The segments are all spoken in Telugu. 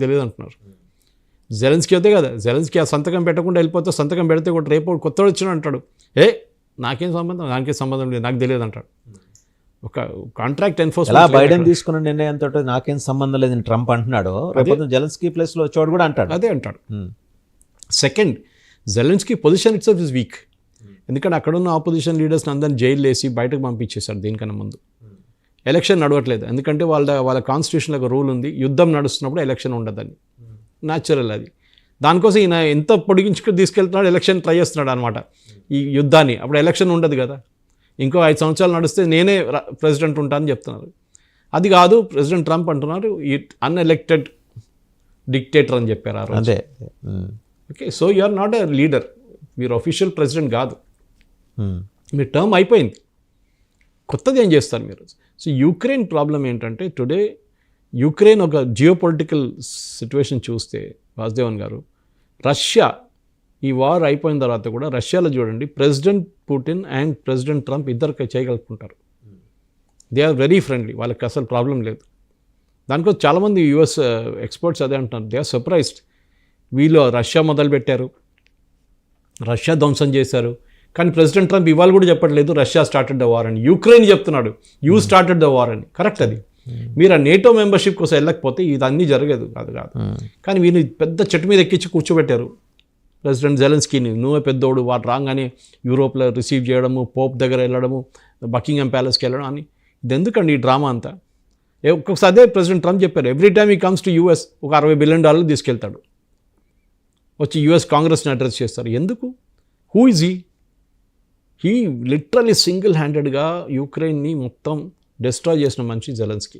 తెలియదు అంటున్నారు. జెలెన్స్కీ అయితే కదా, జెలెన్స్కీ ఆ సంతకం పెట్టకుండా వెళ్ళిపోతే, సంతకం పెడితే కూడా రేపు కొత్త వచ్చిన అంటాడు, నాకేం సంబంధం లేదు, నాకు తెలియదు అంటాడు. ఒక కాంట్రాక్ట్ ఎన్ఫోర్స్మెంట్ బైడెన్ తీసుకున్న నిర్ణయంతో నాకేం సంబంధం లేదని ట్రంప్ అంటున్నాడు, రేపు జెలెన్స్కీ ప్లేస్లో వచ్చేవాడు కూడా అంటాడు అదే అంటాడు. Second, Zelensky position itself is week. ఎందుకంటే అక్కడున్న ఆపోజిషన్ లీడర్స్ని అందరిని జైలు వేసి బయటకు పంపించేశారు దీనికన్నా ముందు. ఎలక్షన్ నడవట్లేదు, ఎందుకంటే వాళ్ళ కాన్స్టిట్యూషన్లో ఒక రూల్ ఉంది, యుద్ధం నడుస్తున్నప్పుడు ఎలక్షన్ ఉండదని. న్యాచురల్ అది. దానికోసం ఈయన ఎంత పొడిగించుకుని తీసుకెళ్తున్నాడు, ఎలక్షన్ ట్రై చేస్తున్నాడు అనమాట ఈ యుద్ధాన్ని. అప్పుడు ఎలక్షన్ ఉండదు కదా, ఇంకో 5 సంవత్సరాలు నడిస్తే నేనే ప్రెసిడెంట్ ఉంటానని చెప్తున్నారు. అది కాదు, ప్రెసిడెంట్ ట్రంప్ అంటున్నారు అన్ఎలెక్టెడ్ డిక్టేటర్ అని చెప్పారు ఆ రోజు. Okay, so you are not a leader, మీరు అఫీషియల్ ప్రెసిడెంట్ కాదు, మీ టర్మ్ అయిపోయింది, కొత్తది ఏం చేస్తారు మీరు. సో యుక్రెయిన్ ప్రాబ్లం ఏంటంటే, టుడే యుక్రెయిన్ ఒక జియోపొలిటికల్ సిచ్యువేషన్ చూస్తే వాసుదేవన్ గారు, రష్యా ఈ వార్ అయిపోయిన తర్వాత కూడా రష్యాలో చూడండి, president Putin and president Trump ఇద్దరు చేయగలుగుతుంటారు. దే ఆర్ వెరీ ఫ్రెండ్లీ, వాళ్ళకి అసలు ప్రాబ్లం లేదు. దానికోసం చాలామంది యుఎస్ ఎక్స్పర్ట్స్ అదే అంటున్నారు, దే ఆర్ సర్ప్రైజ్డ్. వీళ్ళు రష్యా మొదలుపెట్టారు, రష్యా ధ్వంసం చేశారు, కానీ ప్రెసిడెంట్ ట్రంప్ ఇవాళ కూడా చెప్పట్లేదు రష్యా స్టార్టెడ్ ద వార్ అని, యుక్రెయిన్ చెప్తున్నాడు యూ స్టార్టెడ్ ద వార్ అని. కరెక్ట్ అది. మీరు ఆ నేటో మెంబర్షిప్ కోసం వెళ్ళకపోతే ఇదన్నీ జరగదు కాదు. కానీ వీళ్ళు పెద్ద చెట్టు మీద ఎక్కించి కూర్చోబెట్టారు ప్రెసిడెంట్ జెలెన్స్కీని. నువ్వే పెద్దోడు, వాడు రాగానే యూరోప్లో రిసీవ్ చేయడము, పోప్ దగ్గర వెళ్ళడము, బకింగ్హామ్ ప్యాలెస్కి వెళ్ళడం అని. ఇది ఎందుకండి ఈ డ్రామా అంతా? ఒక్కొక్కసారి అదే ప్రెసిడెంట్ ట్రంప్ చెప్పారు, every time he comes to US ఒక $60 బిలియన్ తీసుకెళ్తాడు, వచ్చి యూఎస్ కాంగ్రెస్ని అడ్రస్ చేస్తారు. ఎందుకు? Who is he literally single హ్యాండెడ్గా యుక్రెయిన్ని మొత్తం డిస్ట్రాయ్ చేసిన మనిషి జెలెన్స్కీ.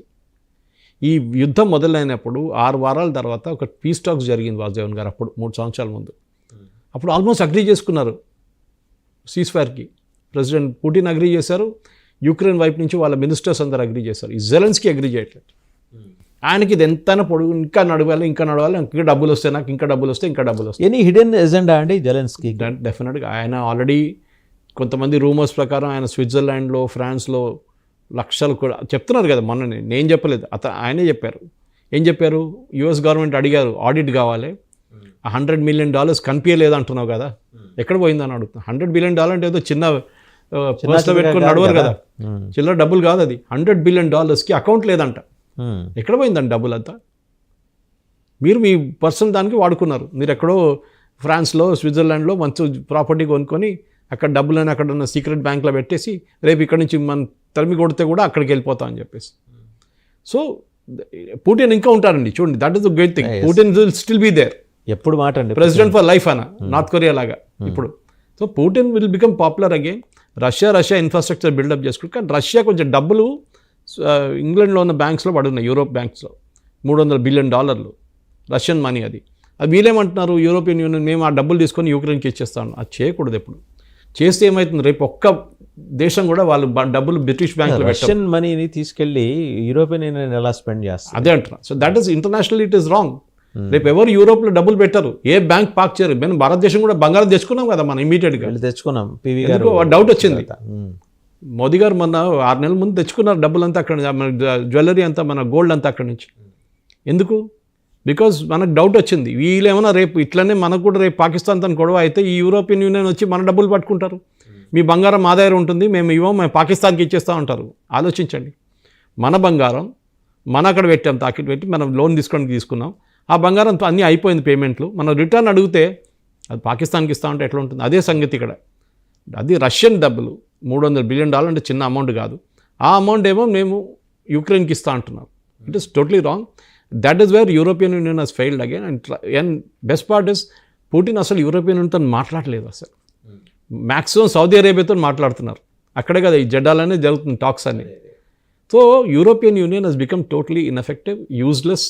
ఈ యుద్ధం మొదలైనప్పుడు 6 వారాల తర్వాత ఒక పీస్ టాక్స్ జరిగింది వాసుదేవన్ గారు, అప్పుడు 3 సంవత్సరాల ముందు. అప్పుడు ఆల్మోస్ట్ అగ్రీ చేసుకున్నారు సీజ్ ఫైర్కి. ప్రెసిడెంట్ పుటిన్ అగ్రీ చేశారు, యుక్రెయిన్ వైపు నుంచి వాళ్ళ మినిస్టర్స్ అందరూ అగ్రీ చేశారు. ఈ జెలెన్స్కీ అగ్రీ చేయట్లేదు. ఆయనకి ఇది ఎంతైనా పొడుగు, ఇంకా నడవాలి, ఇంకా ఇంకా డబ్బులు వస్తాయి, నాకు ఇంకా డబ్బులు వస్తాయి, ఇంకా డబ్బులు వస్తాయి. ఎనీ హిడెన్ ఎజెండా అండి జెలెన్స్కీ? డెఫినెట్గా ఆయన ఆల్రెడీ కొంతమంది రూమర్స్ ప్రకారం ఆయన స్విట్జర్లాండ్లో, ఫ్రాన్స్లో లక్షలు కూడా చెప్తున్నారు కదా. మొన్న నేను చెప్పలేదు, ఆయనే చెప్పారు. ఏం చెప్పారు? యుఎస్ గవర్నమెంట్ అడిగారు, ఆడిట్ కావాలి, $100 మిలియన్ కనిపించలేదు అంటున్నావు కదా, ఎక్కడ పోయిందని అడుగుతున్నా. $100 బిలియన్ అంటే ఏదో చిన్న పర్స్లో పెట్టుకొని నడవరు కదా, చిల్లర డబ్బులు కాదు అది. $100 బిలియన్ అకౌంట్ లేదంట. ఎక్కడ పోయిందండి డబ్బులు అంతా? మీరు మీ పర్సనల్ దానికి వాడుకున్నారు. మీరు ఎక్కడో ఫ్రాన్స్లో, స్విట్జర్లాండ్లో మంచి ప్రాపర్టీ కొనుక్కొని అక్కడ డబ్బులని అక్కడ ఉన్న సీక్రెట్ బ్యాంక్లో పెట్టేసి రేపు ఇక్కడ నుంచి మనం తరిమి కొడితే కూడా అక్కడికి వెళ్ళిపోతాం అని చెప్పేసి. సో పుటిన్ ఇంకా ఉంటారండి, చూడండి, that is the great thing. Putin will still be there. ఎప్పుడు మాట అండి, ప్రెసిడెంట్ ఫర్ లైఫ్ అన్న, నార్త్ కొరియా లాగా ఇప్పుడు. So Putin will become popular again. Russia infrastructure build up చేసుకుంటారు, కానీ రష్యా కొంచెం డబ్బులు ఇంగ్లాండ్లో ఉన్న బ్యాంక్స్లో పడున్నాయి, యూరోప్ బ్యాంక్స్లో $300 బిలియన్ రష్యన్ మనీ. అది వీళ్ళేమంటున్నారు, యూరోపియన్ యూనియన్ మేము ఆ డబ్బులు తీసుకొని యుక్రెయిన్కి ఇచ్చేస్తాను. అది చేయకూడదు. ఎప్పుడు చేస్తే ఏమవుతుంది, రేపు ఒక్క దేశం కూడా వాళ్ళు డబ్బులు బ్రిటిష్ బ్యాంకులో రష్యన్ మనీని తీసుకెళ్ళి యూరోపియన్ యూనియన్ ఎలా స్పెండ్ చేస్తారు? అదే అంటున్నా. So that is international, it is wrong. రేపు ఎవరు యూరోప్లో డబ్బులు పెట్టారు, ఏ బ్యాంక్ పాక్ చేయరు. మేము భారతదేశం కూడా బంగారం తెచ్చుకున్నాం కదా, మనం ఇమీడియట్గా తెచ్చుకున్నాం. డౌట్ వచ్చింది, మోదీ గారు మొన్న 6 నెలల ముందు తెచ్చుకున్నారు డబ్బులంతా అక్కడ, మన జ్యువెలరీ అంతా, మన గోల్డ్ అంతా అక్కడి నుంచి. ఎందుకు? బికాజ్ మనకు డౌట్ వచ్చింది, వీళ్ళేమన్నా రేపు ఇట్లనే మనకు కూడా రేపు పాకిస్తాన్ తన గొడవ అయితే ఈ యూరోపియన్ యూనియన్ వచ్చి మన డబ్బులు పట్టుకుంటారు, మీ బంగారం మా దగ్గర ఉంటుంది, మేము మేము పాకిస్తాన్కి ఇచ్చేస్తూ ఉంటారు. ఆలోచించండి, మన బంగారం మన అక్కడ పెట్టాం, తాకిట్టు పెట్టి మనం లోన్ తీసుకున్నాం, ఆ బంగారం అన్నీ అయిపోయింది పేమెంట్లు, మనం రిటర్న్ అడిగితే అది పాకిస్తాన్కి ఇస్తూ ఉంటే ఎట్లా ఉంటుంది? అదే సంగతి ఇక్కడ. అది రష్యన్ డబ్బులు $300 బిలియన్ అంటే చిన్న అమౌంట్ కాదు. ఆ అమౌంట్ ఏమో మేము యుక్రెయిన్కి ఇస్తూ అంటున్నాం. It is totally wrong. That is where European union has failed again. And best part is Putin అసలు యూరోపియన్ యూనియన్తో మాట్లాడలేదు అసలు. మ్యాక్సిమం సౌదీ అరేబియాతో మాట్లాడుతున్నారు. అక్కడే కదా ఈ జెడ్డాలనే జరుగుతుంది టాక్స్ అన్ని. So European union has become totally ineffective, useless,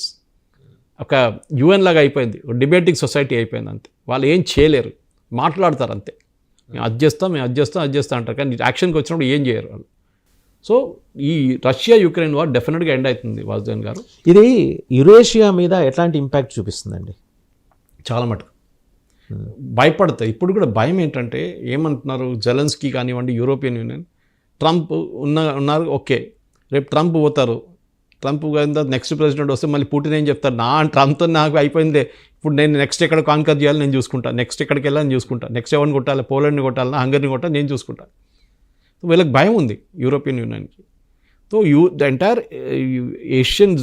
ఒక యుఎన్ లాగా అయిపోయింది, డిబేటింగ్ సొసైటీ అయిపోయింది అంతే. వాళ్ళు ఏం చేయలేరు, మాట్లాడతారు అంతే. మేము అది చేస్తాం అంటారు, కానీ యాక్షన్కి వచ్చినప్పుడు ఏం చేయరు వాళ్ళు. సో ఈ రష్యా యుక్రెయిన్ వార్ డెఫినెట్గా ఎండ్ అవుతుంది వాసుదేవన్ గారు. ఇది యురేషియా మీద ఎట్లాంటి ఇంపాక్ట్ చూపిస్తుందండి? చాలా మటుకు భయపడతాయి. ఇప్పుడు కూడా భయం ఏంటంటే, ఏమంటున్నారు జెలెన్స్కీ కానివ్వండి, యూరోపియన్ యూనియన్, ట్రంప్ ఉన్నారు, ఓకే రేపు ట్రంప్ పోతారు, ట్రంప్ నెక్స్ట్ ప్రెసిడెంట్ వస్తే మళ్ళీ పుటిన్ ఏం చెప్తారు, ట్రంప్తో నాకు అయిపోయిందే, ఇప్పుడు నేను నెక్స్ట్ ఎక్కడ కాన్కర్ చేయాలి నేను చూసుకుంటాను, నెక్స్ట్ ఎక్కడికి వెళ్ళాలని చూసుకుంటాను, నెక్స్ట్ ఎవరిని కొట్టాలి, పోలాండ్ని కొట్టాలన్నా హంగరీని కొట్టాలి నేను చూసుకుంటాను. సో వీళ్ళకి భయం ఉంది యూరోపియన్ యూనియన్కి. So the entire Asian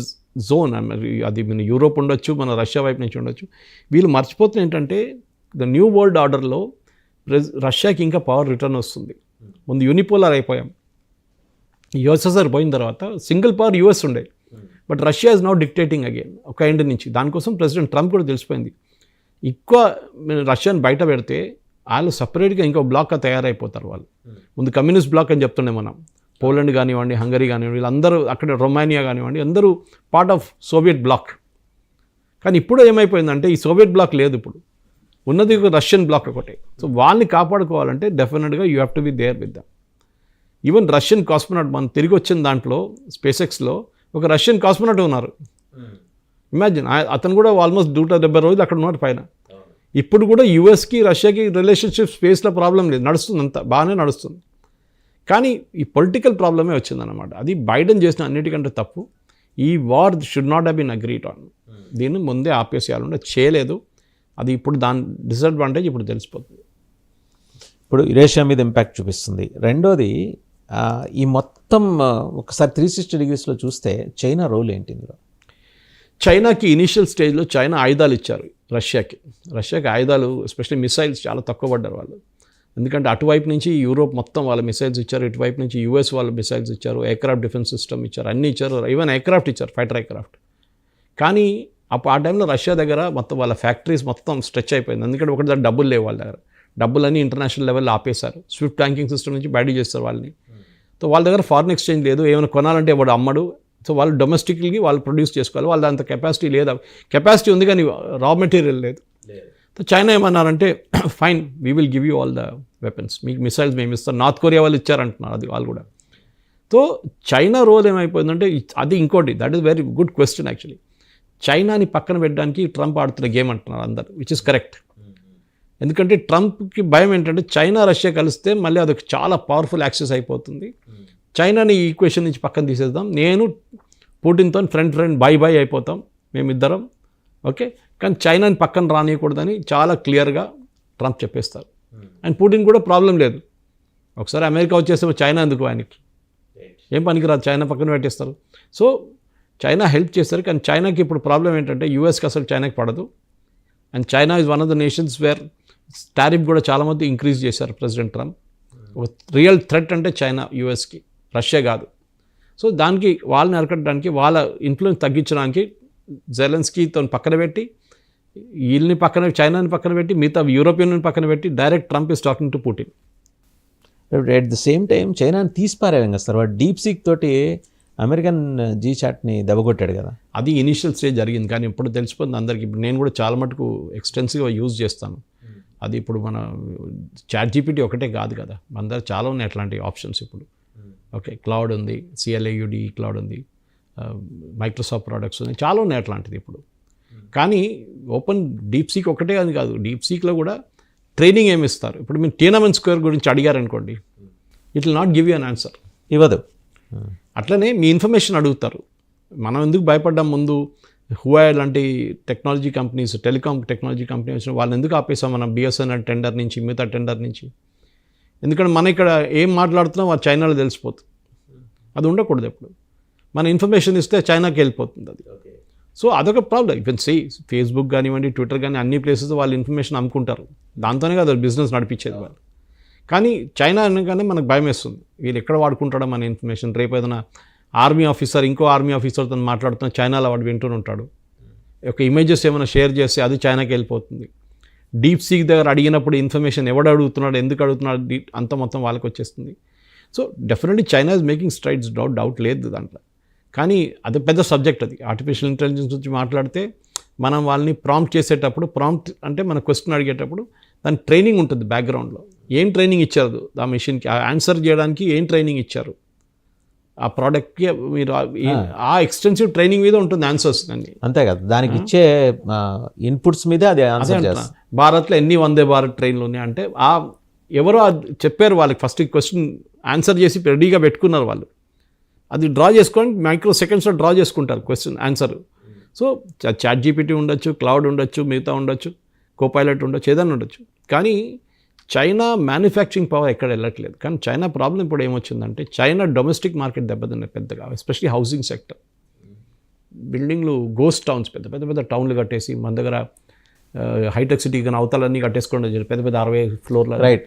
zone, అది మన యూరోప్ ఉండొచ్చు, మన రష్యా వైపు నుంచి ఉండొచ్చు, వీళ్ళు మర్చిపోతున్న ఏంటంటే ద న్యూ వరల్డ్ ఆర్డర్లో రష్యాకి ఇంకా పవర్ రిటర్న్ వస్తుంది. ముందు యూనిపోలార్ అయిపోయాం, యుఎస్ఎస్ఆర్ పోయిన తర్వాత సింగిల్ పవర్ యూఎస్ ఉండే, but Russia is now dictating again ఒక ఎండ్ నుంచి. దానికోసం ప్రెసిడెంట్ ట్రంప్ కూడా తెలిసిపోయింది, ఎక్కువ రష్యాని బయట పెడితే వాళ్ళు సపరేట్గా ఇంకో బ్లాక్గా తయారైపోతారు వాళ్ళు. ముందు కమ్యూనిస్ట్ బ్లాక్ అని చెప్తుండే మనం, పోలాండ్ కానివ్వండి, హంగరీ కానివ్వండి, వీళ్ళందరూ అక్కడ రొమానియా కానివ్వండి అందరూ పార్ట్ ఆఫ్ సోవియట్ బ్లాక్. కానీ ఇప్పుడు ఏమైపోయిందంటే ఈ సోవియట్ బ్లాక్ లేదు, ఇప్పుడు ఉన్నది ఒక రష్యన్ బ్లాక్ ఒకటే. సో వాళ్ళని కాపాడుకోవాలంటే డెఫినెట్గా you have to be there with them. Even Russian cosmonaut మనం తిరిగి వచ్చిన దాంట్లో స్పేస్ ఎక్స్లో ఒక రష్యన్ కాస్మోనాట్ ఉన్నారు. ఇమాజిన్, అతను కూడా ఆల్మోస్ట్ 170 రోజులు అక్కడ ఉన్నారు పైన. ఇప్పుడు కూడా యూఎస్కి రష్యాకి రిలేషన్షిప్ స్పేస్లో ప్రాబ్లం లేదు, నడుస్తుంది, అంతా బాగానే నడుస్తుంది. కానీ ఈ పొలిటికల్ ప్రాబ్లమే వచ్చిందన్నమాట. అది బైడెన్ చేసిన అన్నిటికంటే తప్పు. ఈ war should not have been agreed on. దీన్ని ముందే ఆపేసేయాలంటే చేయలేదు. అది ఇప్పుడు దాని డిసడ్వాంటేజ్ ఇప్పుడు తెలిసిపోతుంది. ఇప్పుడు యురేషియా మీద ఇంపాక్ట్ చూపిస్తుంది. రెండోది ఈ మొత్తం ఒకసారి 360 డిగ్రీస్లో చూస్తే చైనా రోల్ ఏంటి ఇందులో? చైనాకి ఇనీషియల్ స్టేజ్లో చైనా ఆయుధాలు ఇచ్చారు రష్యాకి ఆయుధాలు, ఎస్పెషల్లీ మిసైల్స్ చాలా తక్కువ పడ్డారు వాళ్ళు. ఎందుకంటే అటువైపు నుంచి యూరోప్ మొత్తం వాళ్ళ మిసైల్స్ ఇచ్చారు, ఇటువైపు నుంచి యూఎస్ వాళ్ళు మిసైల్స్ ఇచ్చారు, ఎయిర్క్రాఫ్ట్ డిఫెన్స్ సిస్టమ్ ఇచ్చారు, అన్నీ ఇచ్చారు, ఈవెన్ ఎయిర్క్రాఫ్ట్ ఇచ్చారు, ఫైటర్ ఎయిర్క్రాఫ్ట్. కానీ ఆ టైంలో రష్యా దగ్గర మొత్తం వాళ్ళ ఫ్యాక్టరీస్ మొత్తం స్ట్రెచ్ అయిపోయింది. ఎందుకంటే ఒకటి దగ్గర డబ్బులు లేవు వాళ్ళ దగ్గర, డబ్బులన్నీ ఇంటర్నేషనల్ లెవెల్లో ఆపేశారు, స్విఫ్ట్ బ్యాంకింగ్ సిస్టమ్ నుంచి బయట చేస్తారు వాళ్ళని. సో వాళ్ళ దగ్గర ఫారిన్ ఎక్స్చేంజ్ లేదు, ఏమైనా కొనాలంటే వాడు అమ్మడు. సో వాళ్ళు డొమెస్టిక్లీ వాళ్ళు ప్రొడ్యూస్ చేసుకోవాలి, వాళ్ళ అంత కెపాసిటీ లేదు. కెపాసిటీ ఉంది కానీ రా మెటీరియల్ లేదు. సో చైనా ఏమన్నారంటే fine, we will give you all the weapons, మీకు మిసైల్స్ మేము ఇస్తాం. నార్త్ కొరియా వాళ్ళు ఇచ్చారంటున్నారు, అది వాళ్ళు కూడా. సో చైనా రోల్ ఏమైపోయిందంటే అది ఇంకోటి, that is very good question actually. చైనాని పక్కన పెట్టడానికి ట్రంప్ ఆడుతున్న గేమ్ అంటున్నారు అందరు, విచ్ ఇస్ కరెక్ట్. ఎందుకంటే ట్రంప్కి భయం ఏంటంటే చైనా రష్యా కలిస్తే మళ్ళీ అదొక చాలా పవర్ఫుల్ యాక్సెస్ అయిపోతుంది. చైనాని ఈ ఈక్వేషన్ నుంచి పక్కన తీసేద్దాం, నేను పుటిన్తో ఫ్రెండ్ బై అయిపోతాం మేమిద్దరం, ఓకే. కానీ చైనాని పక్కన రానియకూడదని చాలా క్లియర్గా ట్రంప్ చెప్పేస్తారు. అండ్ పుటిన్ కూడా ప్రాబ్లం లేదు, ఒకసారి అమెరికా వచ్చేస్తే చైనా ఎందుకు ఆయనకి, ఏం పనికిరాదు, చైనా పక్కన పెట్టేస్తారు. సో చైనా హెల్ప్ చేస్తారు. కానీ చైనాకి ఇప్పుడు ప్రాబ్లం ఏంటంటే యూఎస్కి అసలు చైనాకి పడదు. And China is one of the nations where tariff కూడా చాలామంది ఇంక్రీజ్ చేశారు ప్రెసిడెంట్ ట్రంప్. ఒక రియల్ థ్రెట్ అంటే చైనా యూఎస్కి, రష్యా కాదు. సో దానికి వాళ్ళని అరకట్టడానికి, వాళ్ళ ఇన్ఫ్లుయెన్స్ తగ్గించడానికి జెలెన్స్కీతో పక్కన పెట్టి, వీళ్ళని పక్కన, చైనాని పక్కన పెట్టి, మిగతా యూరోపియన్ పక్కన పెట్టి direct Trump is talking to Putin. At the same time చైనాని తీసిపారేం సార్, వాడు డీప్ సీక్ తోటి అమెరికన్ జీచాట్ని దెబ్బకొట్టాడు కదా. అది ఇనీషియల్ స్టేజ్ జరిగింది, కానీ ఇప్పుడు తెలిసిపోతుంది అందరికీ. ఇప్పుడు నేను కూడా చాలా మటుకు ఎక్స్టెన్సివ్గా యూజ్ చేస్తాను అది. ఇప్పుడు మన ChatGPT ఒకటే కాదు కదా, మన దగ్గర చాలా ఉన్నాయి అట్లాంటి ఆప్షన్స్ ఇప్పుడు. ఓకే, క్లౌడ్ ఉంది, CLAUD క్లౌడ్ ఉంది, మైక్రోసాఫ్ట్ ప్రోడక్ట్స్ ఉన్నాయి, చాలా ఉన్నాయి అట్లాంటిది ఇప్పుడు. కానీ ఓపెన్ డీప్ సీక్ ఒకటే అని కాదు, డీప్ సీక్లో కూడా ట్రైనింగ్ ఏమి ఇస్తారు. ఇప్పుడు మీరు టియానమెన్ స్క్వేర్ గురించి అడిగారనుకోండి, it will not give you an answer, ఇవ్వదు. అట్లనే మీ ఇన్ఫర్మేషన్ అడుగుతారు. మనం ఎందుకు భయపడ్డాం ముందు, హువాయ్ లాంటి technology companies, telecom technology company వచ్చిన వాళ్ళని ఎందుకు ఆపేసాం మనం BSNL టెండర్ నుంచి, మిగతా టెండర్ నుంచి? ఎందుకంటే మన ఇక్కడ ఏం మాట్లాడుతున్నాం అది చైనాలో తెలిసిపోతుంది. అది ఉండకూడదు ఎప్పుడు. మన ఇన్ఫర్మేషన్ ఇస్తే చైనాకి వెళ్ళిపోతుంది అది. సో అదొక ప్రాబ్లం. ఈవెన్ ఫేస్బుక్ కానివ్వండి, ట్విట్టర్ కానీ, అన్ని ప్లేసెస్ వాళ్ళు ఇన్ఫర్మేషన్ అమ్ముకుంటారు, దాంతోనే కదా బిజినెస్ నడిపించేది వాళ్ళు. కానీ చైనా అనగానే మనకు భయం వేస్తుంది, వీళ్ళు ఎక్కడ వాడుకుంటాడో మన ఇన్ఫర్మేషన్. రేపు ఏదైనా ఆర్మీ ఆఫీసర్ ఇంకో ఆర్మీ ఆఫీసర్తో మాట్లాడుతున్న చైనాలో వాడు వింటూనే ఉంటాడు. ఒక ఇమేజెస్ ఏమైనా షేర్ చేస్తే అది చైనాకి వెళ్ళిపోతుంది. డీప్ సీక్ దగ్గర అడిగినప్పుడు ఇన్ఫర్మేషన్ ఎవడు అడుగుతున్నాడు, ఎందుకు అడుగుతున్నాడు, అంత మొత్తం వాళ్ళకి వచ్చేస్తుంది. So definitely China is making strides, doubt లేదు దాంట్లో. కానీ అది పెద్ద సబ్జెక్ట్. అది ఆర్టిఫిషియల్ ఇంటెలిజెన్స్ గురించి మాట్లాడితే మనం వాళ్ళని ప్రాంప్ట్ చేసేటప్పుడు, ప్రాంప్ట్ అంటే మన క్వశ్చన్ అడిగేటప్పుడు దాని ట్రైనింగ్ ఉంటుంది బ్యాక్గ్రౌండ్లో. ఏం ట్రైనింగ్ ఇచ్చారు ఆ మెషిన్కి, ఆన్సర్ చేయడానికి ఏం ట్రైనింగ్ ఇచ్చారు, ఆ ప్రోడక్ట్కి మీరు ఆ ఎక్స్టెన్సివ్ ట్రైనింగ్ మీద ఉంటుంది ఆన్సర్స్ అన్ని. అంతే కదా, దానికి ఇచ్చే ఇన్పుట్స్ మీద అది ఆన్సర్ చేస్తారు. భారత్లో ఎన్ని వందే భారత్ ట్రైన్లు ఉన్నాయి అంటే ఎవరో చెప్పారు వాళ్ళకి, ఫస్ట్ క్వశ్చన్ ఆన్సర్ చేసి రెడీగా పెట్టుకున్నారు వాళ్ళు. అది డ్రా చేసుకొని మైక్రో సెకండ్స్లో డ్రా చేసుకుంటారు question answer. So chat GPT ఉండొచ్చు, క్లౌడ్ ఉండొచ్చు, మిగతా ఉండొచ్చు, కోపైలట్ ఉండొచ్చు, ఏదైనా ఉండొచ్చు. కానీ చైనా మ్యానుఫ్యాక్చరింగ్ పవర్ ఎక్కడ వెళ్ళట్లేదు. కానీ చైనా ప్రాబ్లం ఇప్పుడు ఏమొచ్చిందంటే చైనా డొమెస్టిక్ మార్కెట్ దెబ్బతిన్నది పెద్దగా, ఎస్పెషలీ హౌసింగ్ సెక్టర్. బిల్డింగ్లు గోస్ట్ టౌన్స్, పెద్ద పెద్ద పెద్ద టౌన్లు కట్టేసి మన దగ్గర హైటెక్ సిటీ కానీ అవతలన్నీ కట్టేసుకోండి, పెద్ద పెద్ద 60 ఫ్లోర్ల రైట్.